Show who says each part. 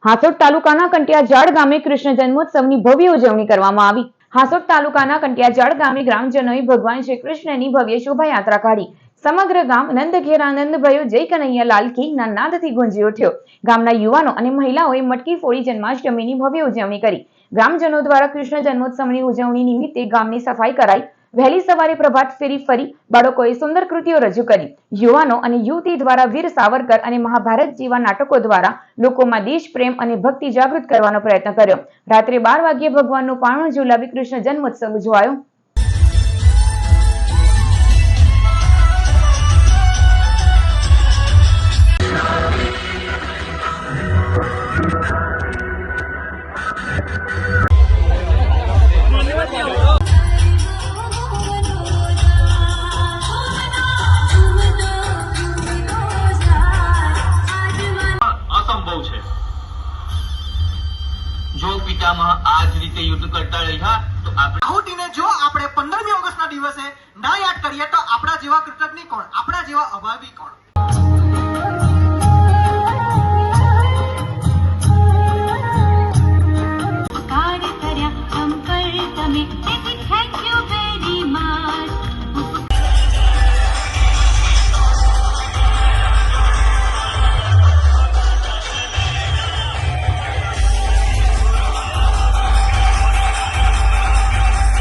Speaker 1: હાસોટ તાલુકાના કંટિયાજાળ ગામે કૃષ્ણ જન્મોત્સવની ભવ્ય ઉજવણી કરવામાં આવી। હાસોટ તાલુકાના કંટિયાજાળ ગામે ગ્રામજનોએ ભગવાન શ્રી કૃષ્ણની ભવ્ય શોભાયાત્રા કાઢી। સમગ્ર ગામ નંદ ઘેર આનંદ ભયો જય કનૈયા લાલ કી ના નાદથી ગુંજી ઉઠ્યો। ગામના યુવાનો અને મહિલાઓએ મટકી ફોડી જન્માષ્ટમીની ભવ્ય ઉજવણી કરી। ગ્રામજનો દ્વારા કૃષ્ણ જન્મોત્સવની ઉજવણી નિમિત્તે ગામની સફાઈ કરાઈ। વહેલી સવારે પ્રભાત ફેરી ફરી બાળકોએ સુંદર કૃતિઓ રજૂ કરી। યુવાનો અને યુવતી દ્વારા વીર સાવરકર અને મહાભારત જેવા નાટકો દ્વારા લોકોમાં દેશ પ્રેમ અને ભક્તિ જાગૃત કરવાનો પ્રયત્ન કર્યો। રાત્રે 12 વાગ્યે ભગવાનનું પારણું ઝુલાવી કૃષ્ણ જન્મોત્સવ ઉજવાયો।
Speaker 2: જો પિતામહ આ જ રીતે યુદ્ધ કરતા રહ્યા તો આહુતિને જો આપણે 15મી ઓગસ્ટના દિવસે ના યાદ કરીએ તો આપણા જેવા કૃતજ્ઞ કોણ, આપણા જેવા અભાવી કોણ।